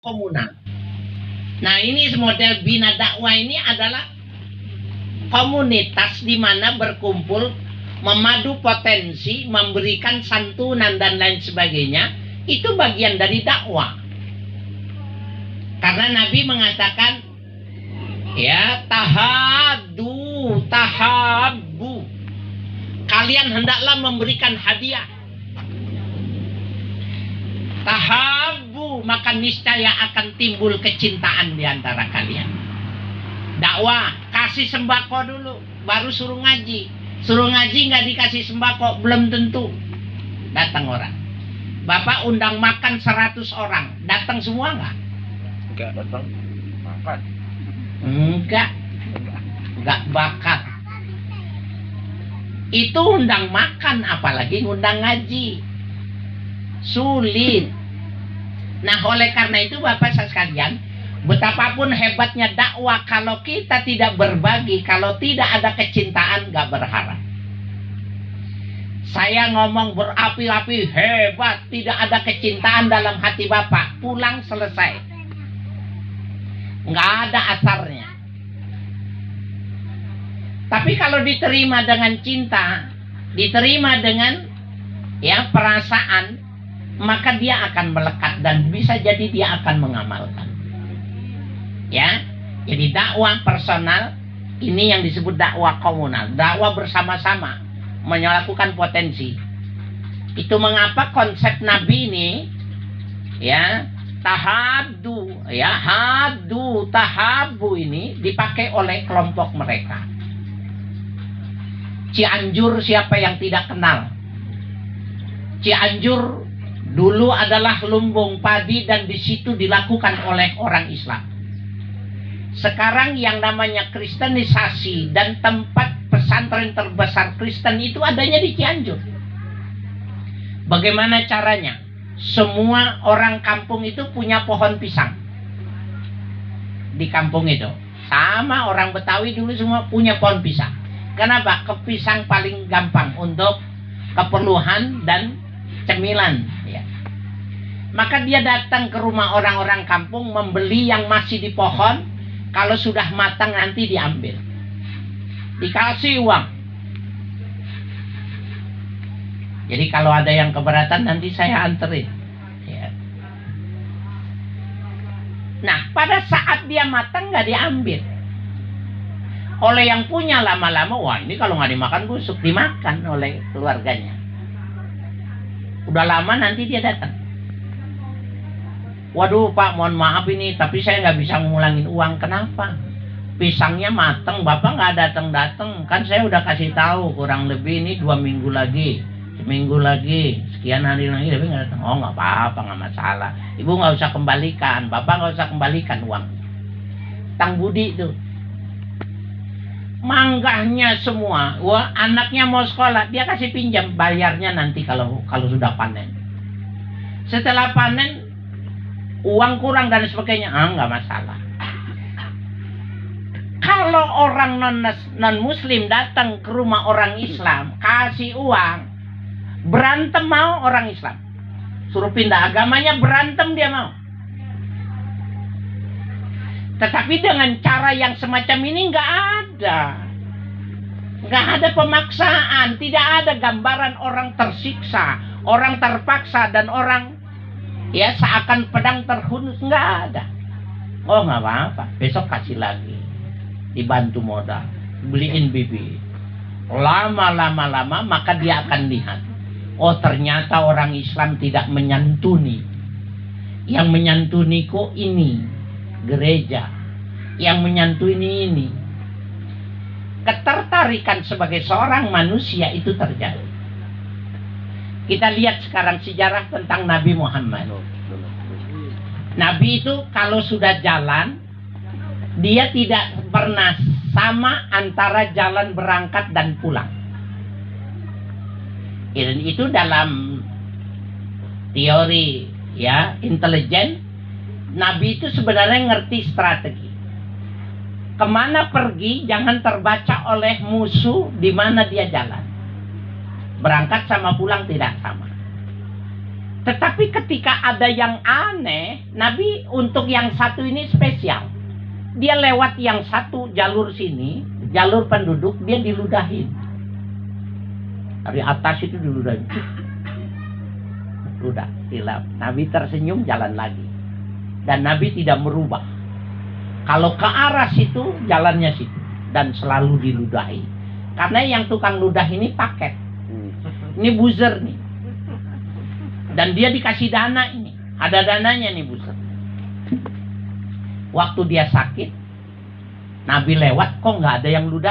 komunal. Nah, ini model bina dakwah ini adalah komunitas di mana berkumpul, memadu potensi, memberikan santunan dan lain sebagainya. Itu bagian dari dakwah. Karena Nabi mengatakan, ya, tahadu, tahabu. Kalian hendaklah memberikan hadiah. Tahabu, maka niscaya akan timbul kecintaan di antara kalian. Dakwah, kasih sembako dulu, baru suruh ngaji. Suruh ngaji nggak dikasih sembako, belum tentu datang orang. Bapak undang makan 100 orang, datang semua nggak? Enggak datang makan. Enggak bakat. Itu undang makan, apalagi undang ngaji. Sulit. Nah, oleh karena itu Bapak sekalian, betapapun hebatnya dakwah, kalau kita tidak berbagi, kalau tidak ada kecintaan, gak berharap. Saya ngomong berapi-api, hebat, tidak ada kecintaan dalam hati Bapak, pulang selesai. Nggak ada asarnya. Tapi kalau diterima dengan cinta, diterima dengan ya perasaan, maka dia akan melekat dan bisa jadi dia akan mengamalkan. Ya, jadi dakwah personal ini yang disebut dakwah komunal, dakwah bersama-sama melakukan potensi. Itu mengapa konsep Nabi ini, ya, tahadu, ya, hadu, tahabu ini dipakai oleh kelompok mereka. Cianjur siapa yang tidak kenal? Cianjur dulu adalah lumbung padi dan di situ dilakukan oleh orang Islam. Sekarang yang namanya kristenisasi dan tempat pesantren terbesar Kristen itu adanya di Cianjur. Bagaimana caranya? Semua orang kampung itu punya pohon pisang. Di kampung itu. Sama orang Betawi dulu semua punya pohon pisang. Kenapa? Pisang paling gampang untuk keperluan dan cemilan, ya. Maka dia datang ke rumah orang-orang kampung, membeli yang masih di pohon, kalau sudah matang nanti diambil, dikasih uang. Jadi kalau ada yang keberatan nanti saya anterin, ya. Nah, pada saat dia matang nggak diambil oleh yang punya, lama-lama, wah ini kalau nggak dimakan busuk, dimakan oleh keluarganya. Udah lama nanti dia datang. Waduh Pak, mohon maaf ini, tapi saya nggak bisa ngulangin uang. Kenapa? Pisangnya mateng, Bapak nggak datang-datang. Kan saya udah kasih tahu kurang lebih ini 2 minggu lagi, seminggu lagi, sekian hari lagi, tapi nggak datang. Oh nggak apa-apa, nggak masalah. Ibu nggak usah kembalikan, Bapak nggak usah kembalikan uang. Tang budi itu. Manggahnya semua. Wah, anaknya mau sekolah, dia kasih pinjam, bayarnya nanti kalau sudah panen. Setelah panen uang kurang dan sebagainya, nggak masalah. Kalau orang non muslim datang ke rumah orang Islam, kasih uang, berantem mau orang Islam, suruh pindah agamanya, berantem dia mau. Tetapi dengan cara yang semacam ini nggak ada pemaksaan, tidak ada gambaran orang tersiksa, orang terpaksa, dan orang ya seakan pedang terhunus, nggak ada. Oh nggak apa-apa, besok kasih lagi, dibantu modal, beliin bibit. Lama maka dia akan lihat, oh ternyata orang Islam tidak menyantuni. Yang menyantuni kok ini gereja, yang menyantuni ini. Ketertarikan sebagai seorang manusia itu terjadi. Kita lihat sekarang sejarah tentang Nabi Muhammad. Nabi itu kalau sudah jalan, dia tidak pernah sama antara jalan berangkat dan pulang. Dan itu dalam teori ya intelijen, Nabi itu sebenarnya ngerti strategi. Kemana pergi jangan terbaca oleh musuh di mana dia jalan. Berangkat sama pulang tidak sama. Tetapi ketika ada yang aneh, Nabi untuk yang satu ini spesial. Dia lewat yang satu jalur sini, jalur penduduk, dia diludahin. Dari atas itu diludahin. Ludah, hilap. Nabi tersenyum, jalan lagi. Dan Nabi tidak merubah. Kalau ke arah situ, jalannya situ. Dan selalu diludahi. Karena yang tukang ludah ini paket. Ini buzzer nih. Dan dia dikasih dana ini. Ada dananya nih buzzer. Waktu dia sakit, Nabi lewat, kok nggak ada yang ludah?